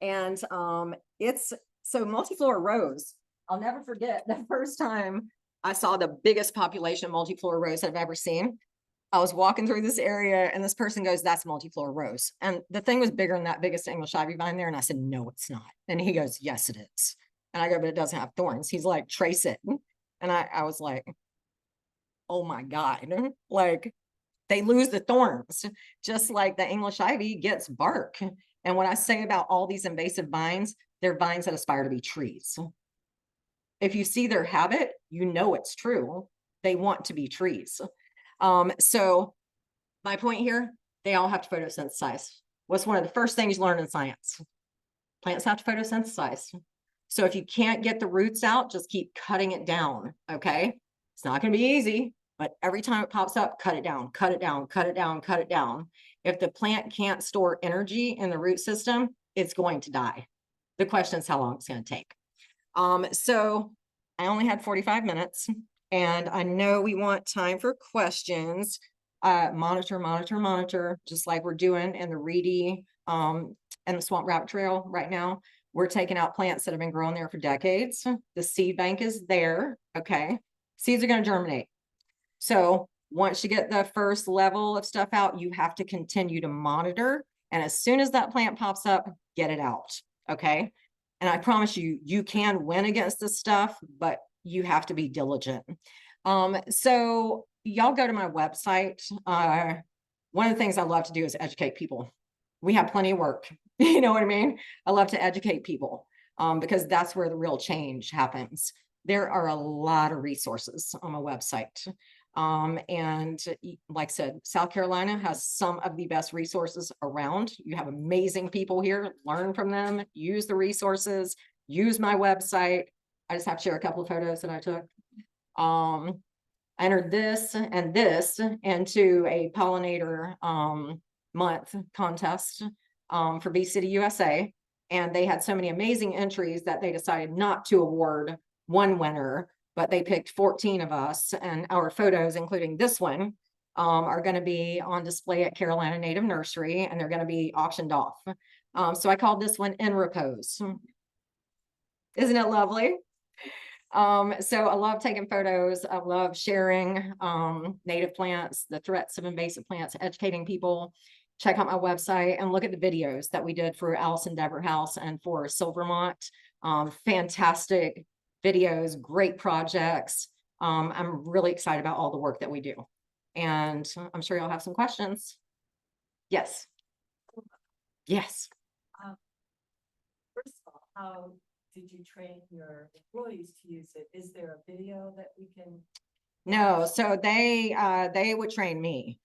And it's so multiflora rose. I'll never forget the first time I saw the biggest population of multiflora rose I've ever seen. I was walking through this area and this person goes, that's multiflora rose. And the thing was bigger than that biggest English ivy vine there. And I said, no, it's not. And he goes, yes, it is. And I go, but it doesn't have thorns. He's like, trace it. And I was like, oh my God, like they lose the thorns, just like the English ivy gets bark. And what I say about all these invasive vines, they're vines that aspire to be trees. If you see their habit, you know it's true. They want to be trees. So my point here, they all have to photosynthesize. What's one of the first things you learn in science? Plants have to photosynthesize. So if you can't get the roots out, just keep cutting it down, okay? It's not gonna be easy, but every time it pops up, cut it down, cut it down, cut it down, cut it down. If the plant can't store energy in the root system, it's going to die. The question is how long it's gonna take. So I only had 45 minutes and I know we want time for questions. Monitor, just like we're doing in the Reedy and the Swamp Rabbit Trail right now. We're taking out plants that have been growing there for decades. The seed bank is there, okay? Seeds are gonna germinate. So once you get the first level of stuff out, you have to continue to monitor. And as soon as that plant pops up, get it out, okay? And I promise you, you can win against this stuff, but you have to be diligent. So y'all go to my website. One of the things I love to do is educate people. We have plenty of work. You know what I mean? I love to educate people because that's where the real change happens. There are a lot of resources on my website. And like I said, South Carolina has some of the best resources around. You have amazing people here, learn from them, use the resources, use my website. I just have to share a couple of photos that I took. I entered this and this into a pollinator month contest for Bee City USA. And they had so many amazing entries that they decided not to award one winner, but they picked 14 of us, and our photos, including this one, are going to be on display at Carolina Native Nursery, and they're going to be auctioned off. So I called this one In Repose. Isn't it lovely? So I love taking photos. I love sharing native plants, the threats of invasive plants, educating people. Check out my website and look at the videos that we did for Allison Dever House and for Silvermont. Fantastic videos, great projects. I'm really excited about all the work that we do. And I'm sure you'll have some questions. Yes. Yes. First of all, how did you train your employees to use it? Is there a video that we can? No, so they would train me.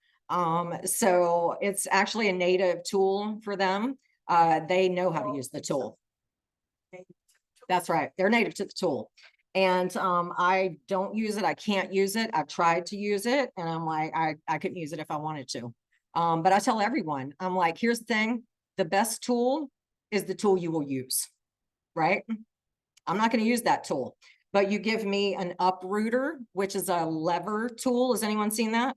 So it's actually a native tool for them. They know how to use the tool. That's right. They're native to the tool. And I don't use it. I can't use it. I've tried to use it and I'm like, I couldn't use it if I wanted to. But I tell everyone, I'm like, here's the thing. The best tool is the tool you will use, right? I'm not going to use that tool, but you give me an uprooter, which is a lever tool. Has anyone seen that?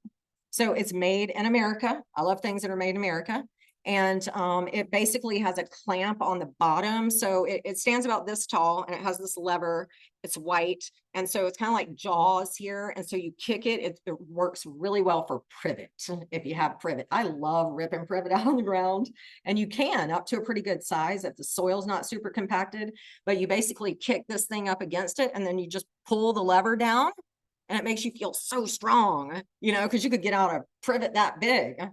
So it's made in America. I love things that are made in America. And it basically has a clamp on the bottom. So it stands about this tall and it has this lever. It's white. And so it's kind of like jaws here. And so you kick it, it works really well for privet. If you have privet, I love ripping privet out on the ground, and you can up to a pretty good size if the soil's not super compacted, but you basically kick this thing up against it and then you just pull the lever down and it makes you feel so strong, you know, because you could get out a privet that big.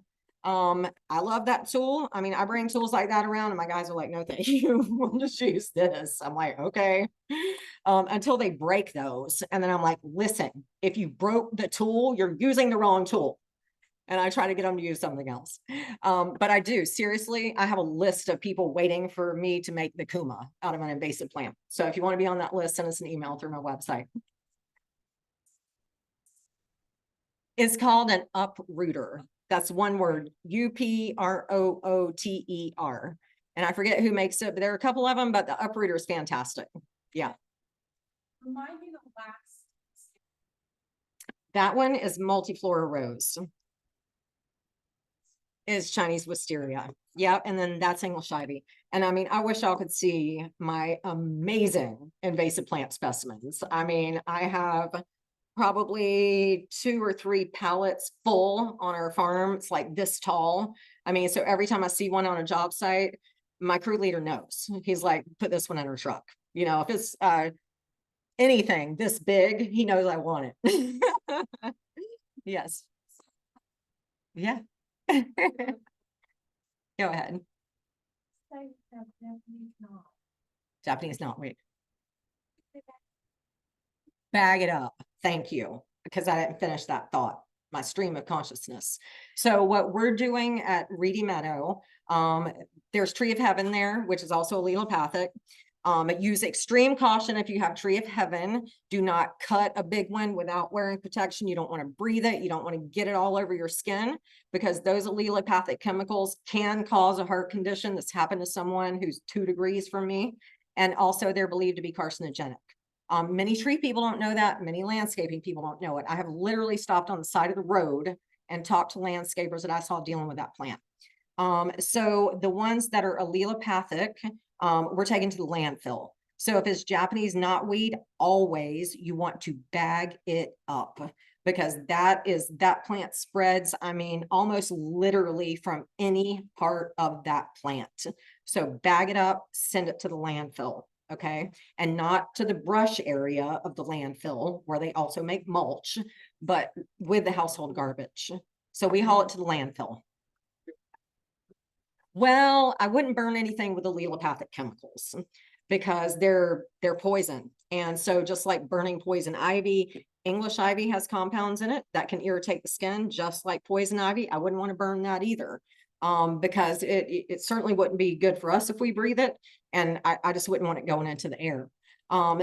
I love that tool. I mean, I bring tools like that around and my guys are like, no, thank you. We'll just use this. I'm like, okay. Until they break those. And then I'm like, listen, if you broke the tool, you're using the wrong tool. And I try to get them to use something else. But I do, seriously, I have a list of people waiting for me to make the Kuma out of an invasive plant. So if you want to be on that list, send us an email through my website. It's called an uprooter. That's one word, uprooter. And I forget who makes it, but there are a couple of them, but the uprooter is fantastic. Yeah. Remind me the last. That one is multiflora rose. Is Chinese wisteria. Yeah. And then that's English ivy. And I mean, I wish y'all could see my amazing invasive plant specimens. I mean, I have probably 2 or 3 pallets full on our farm. It's like this tall. I mean, so every time I see one on a job site, my crew leader knows. He's like, put this one in her truck. You know, if it's anything this big, he knows I want it. Yes. Yeah. Go ahead. Japanese knotweed. Bag it up. Thank you, because I didn't finish that thought, my stream of consciousness. So what we're doing at Reedy Meadow, there's Tree of Heaven there, which is also allelopathic. Use extreme caution if you have Tree of Heaven. Do not cut a big one without wearing protection. You don't want to breathe it. You don't want to get it all over your skin, because those allelopathic chemicals can cause a heart condition. This happened to someone who's 2 degrees from me. And also they're believed to be carcinogenic. Many tree people don't know that. Many landscaping people don't know it. I have literally stopped on the side of the road and talked to landscapers that I saw dealing with that plant. So the ones that are allelopathic, we're taking to the landfill. So if it's Japanese knotweed, always you want to bag it up, because that plant spreads, I mean, almost literally from any part of that plant. So bag it up, send it to the landfill. Okay, and not to the brush area of the landfill where they also make mulch, but with the household garbage. So we haul it to the landfill. Well, I wouldn't burn anything with allelopathic chemicals, because they're poison. And so just like burning poison ivy, English ivy has compounds in it that can irritate the skin, just like poison ivy. I wouldn't want to burn that either, because it certainly wouldn't be good for us if we breathe it. And I just wouldn't want it going into the air.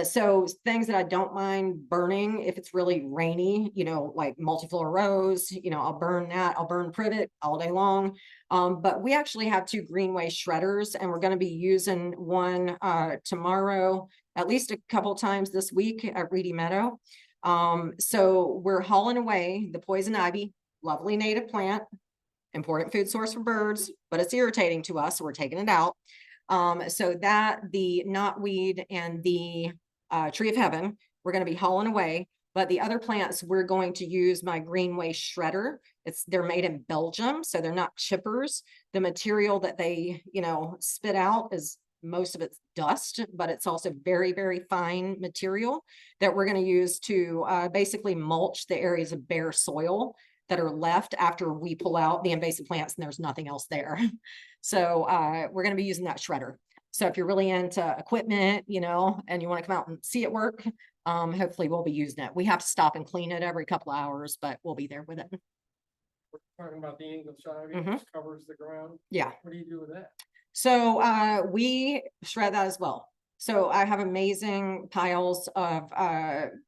So things that I don't mind burning, if it's really rainy, you know, like multiflora rose, you know, I'll burn that. I'll burn privet all day long. But we actually have 2 greenway shredders, and we're going to be using one tomorrow, at least a couple times this week at Reedy Meadow. So we're hauling away the poison ivy, lovely native plant, important food source for birds, but it's irritating to us, so we're taking it out. So that the knotweed and the Tree of Heaven, we're going to be hauling away. But the other plants, we're going to use my greenway shredder. They're made in Belgium, so they're not chippers. The material that they, you know, spit out is most of it's dust, but it's also very, very fine material that we're going to use to basically mulch the areas of bare soil that are left after we pull out the invasive plants and there's nothing else there. So we're going to be using that shredder. So if you're really into equipment, you know, and you want to come out and see it work, hopefully we'll be using it. We have to stop and clean it every couple of hours, but we'll be there with it. We're talking about the English ivy, which covers the ground. Yeah. What do you do with that? So we shred that as well. So I have amazing piles of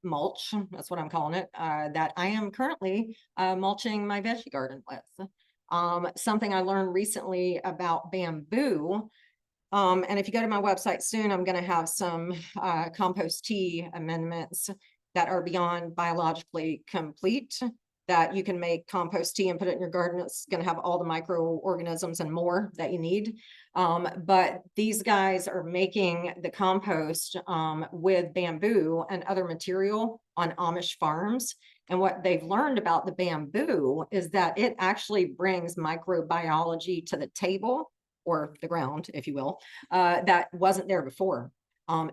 mulch, that's what I'm calling it, that I am currently mulching my veggie garden with. Something I learned recently about bamboo, and if you go to my website soon, I'm going to have some compost tea amendments that are beyond biologically complete, that you can make compost tea and put it in your garden. It's going to have all the microorganisms and more that you need. But these guys are making the compost with bamboo and other material on Amish farms. And what they've learned about the bamboo is that it actually brings microbiology to the table, or the ground, if you will, that wasn't there before.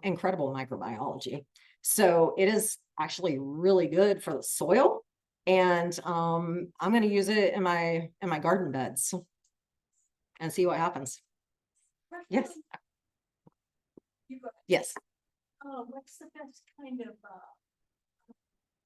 Incredible microbiology. So it is actually really good for the soil. And I'm going to use it in my garden beds and see what happens. Yes. Yes. What's the best kind of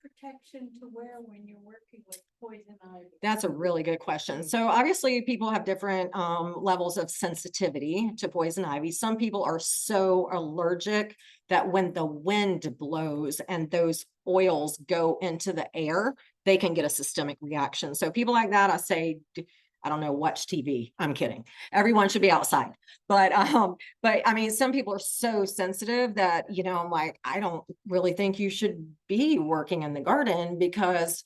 protection to wear when you're working with poison ivy? That's a really good question. So obviously people have different levels of sensitivity to poison ivy. Some people are so allergic that when the wind blows and those oils go into the air, they can get a systemic reaction. So people like that, I say, I don't know, watch TV. I'm kidding. Everyone should be outside. But I mean, some people are so sensitive that, you know, I'm like, I don't really think you should be working in the garden, because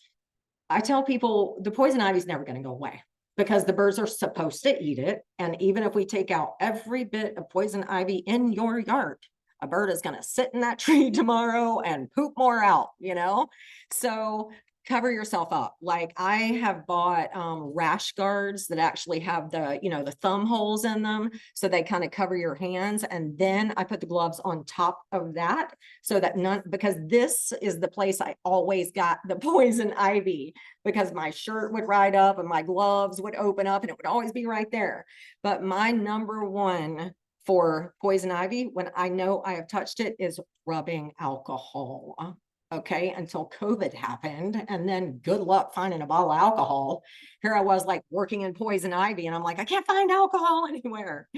I tell people the poison ivy is never going to go away, because the birds are supposed to eat it. And even if we take out every bit of poison ivy in your yard, A bird is going to sit in that tree tomorrow and poop more out, you know? So cover yourself up. Like I have bought rash guards that actually have the, you know, the thumb holes in them. So they kind of cover your hands. And then I put the gloves on top of that so that none, because this is the place I always got the poison ivy, because my shirt would ride up and my gloves would open up and it would always be right there. But my number one for poison ivy, when I know I have touched it, is rubbing alcohol. Okay, until COVID happened. And then good luck finding a bottle of alcohol. Here I was like working in poison ivy, and I'm like, I can't find alcohol anywhere.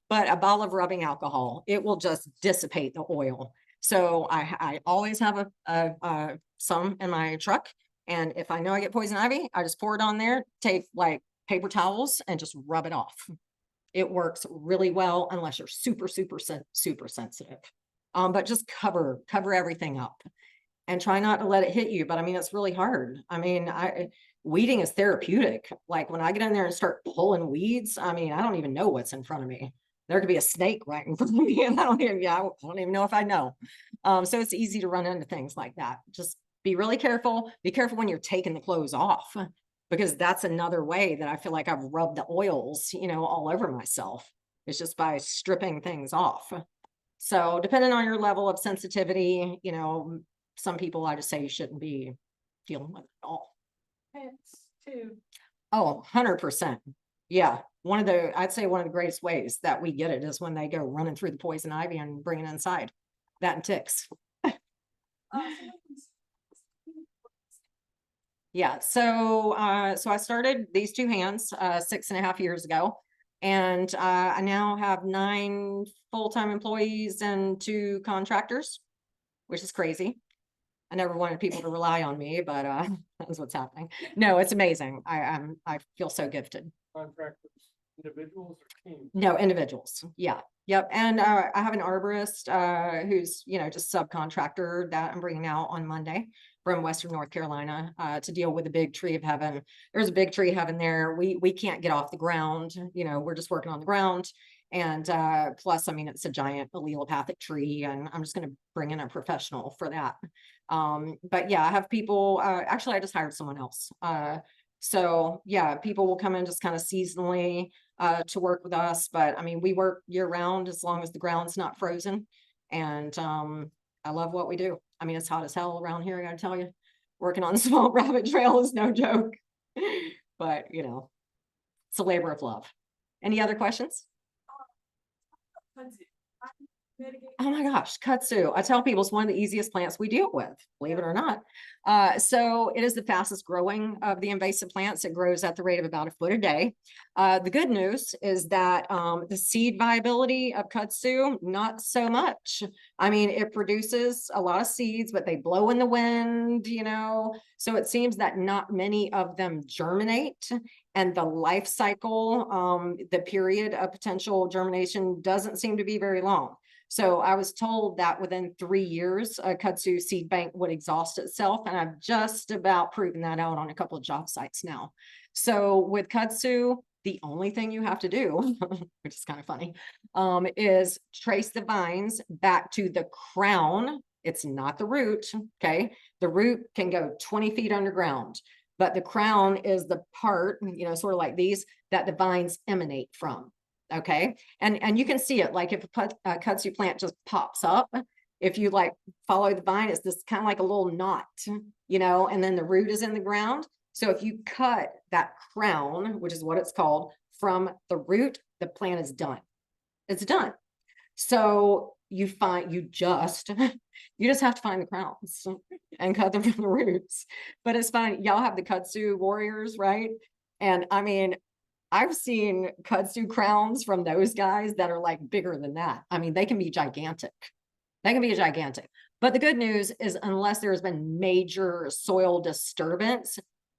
But a bottle of rubbing alcohol, it will just dissipate the oil. So I always have some in my truck. And if I know I get poison ivy, I just pour it on there, take like paper towels and just rub it off. It works really well unless you're super sensitive. But just cover everything up and try not to let it hit you. But I mean, it's really hard. I mean, weeding is therapeutic. Like when I get in there and start pulling weeds, I mean, I don't even know what's in front of me. There could be a snake right in front of me, and I don't even know if I know. So it's easy to run into things like that. Just be really careful. Be careful when you're taking the clothes off, because that's another way that I feel like I've rubbed the oils, you know, all over myself. It's just by stripping things off. So depending on your level of sensitivity, you know, some people I just say you shouldn't be dealing with it at all. Pets too. Oh, 100%. Yeah. I'd say one of the greatest ways that we get it is when they go running through the poison ivy and bring it inside. That and ticks. Yeah. So I started these two hands 6.5 years ago. And I now have 9 full-time employees and 2 contractors, which is crazy. I never wanted people to rely on me, but that's what's happening. No, it's amazing. I feel so gifted. Contractors, individuals or teams? No, individuals. Yeah. Yep. And I have an arborist who's, you know, just subcontractor that I'm bringing out on Monday from Western North Carolina to deal with the big tree of heaven. There's a big tree of heaven there. We can't get off the ground. You know, we're just working on the ground. And plus, I mean, it's a giant allelopathic tree, and I'm just going to bring in a professional for that. But yeah, I have people, actually, I just hired someone else. So yeah, people will come in just kind of seasonally to work with us. But I mean, we work year round as long as the ground's not frozen. And I love what we do. I mean, it's hot as hell around here, I gotta tell you. Working on the Swamp Rabbit Trail is no joke. But you know, it's a labor of love. Any other questions? Oh my gosh, kudzu. I tell people it's one of the easiest plants we deal with, believe it or not. So it is the fastest growing of the invasive plants. It grows at the rate of about 1 foot a day. The good news is that the seed viability of kudzu, not so much. I mean, it produces a lot of seeds, but they blow in the wind, you know. So it seems that not many of them germinate. And the life cycle, the period of potential germination doesn't seem to be very long. So I was told that within 3 years, a kudzu seed bank would exhaust itself. And I've just about proven that out on a couple of job sites now. So with kudzu, the only thing you have to do, which is kind of funny, is trace the vines back to the crown. It's not the root, okay? The root can go 20 feet underground, but the crown is the part, you know, sort of like these, that the vines emanate from. Okay. And you can see it, like if a kudzu plant just pops up, if you like follow the vine, it's this kind of like a little knot, you know, and then the root is in the ground. So if you cut that crown, which is what it's called, from the root, the plant is done. It's done. So you just have to find the crowns and cut them from the roots. But it's fine. Y'all have the kudzu warriors, right? And I mean, I've seen kudzu crowns from those guys that are like bigger than that. I mean, they can be gigantic. They can be gigantic. But the good news is, unless there's been major soil disturbance,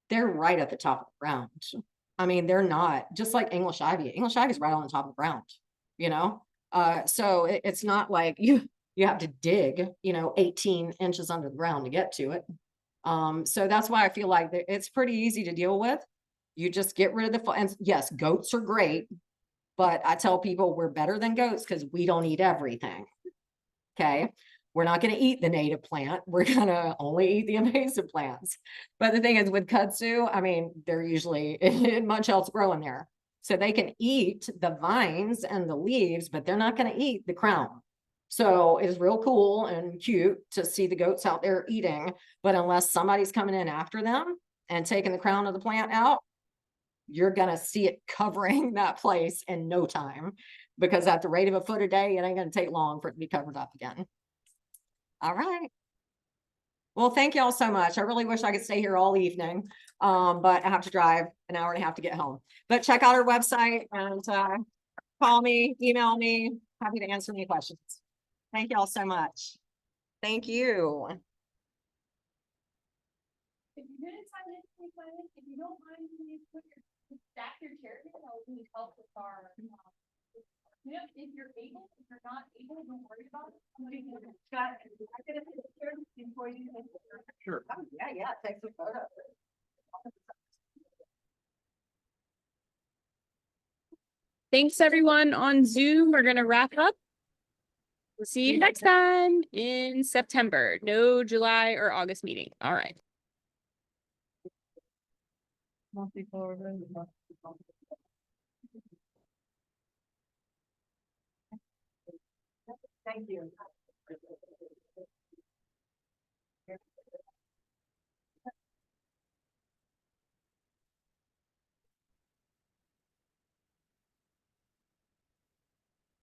they're right at the top of the ground. I mean, they're not just like English ivy. English ivy is right on the top of the ground, you know? So it's not like you have to dig, you know, 18 inches under the ground to get to it. So that's why I feel like it's pretty easy to deal with. You just get rid of and yes, goats are great, but I tell people we're better than goats because we don't eat everything. Okay. We're not going to eat the native plant. We're going to only eat the invasive plants. But the thing is with kudzu, I mean, they're usually much else growing there. So they can eat the vines and the leaves, but they're not going to eat the crown. So it's real cool and cute to see the goats out there eating. But unless somebody's coming in after them and taking the crown of the plant out, you're going to see it covering that place in no time, because at the rate of a foot a day, it ain't going to take long for it to be covered up again. All right. Well, thank y'all so much. I really wish I could stay here all evening, but I have to drive an hour and a half to get home. But check out our website and call me, email me. Happy to answer any questions. Thank y'all so much. Thank you. If you're gonna sign it, if you don't mind, please put stack your chairs, that will really help with our. You know, if you're able, if you're not able, don't worry about it. Somebody can chat. I could have put the chairs before you. Sure. Oh, yeah, take some photos. Thanks everyone on Zoom. We're gonna wrap up. We'll see you next time in September. No July or August meeting. All right. Thank you.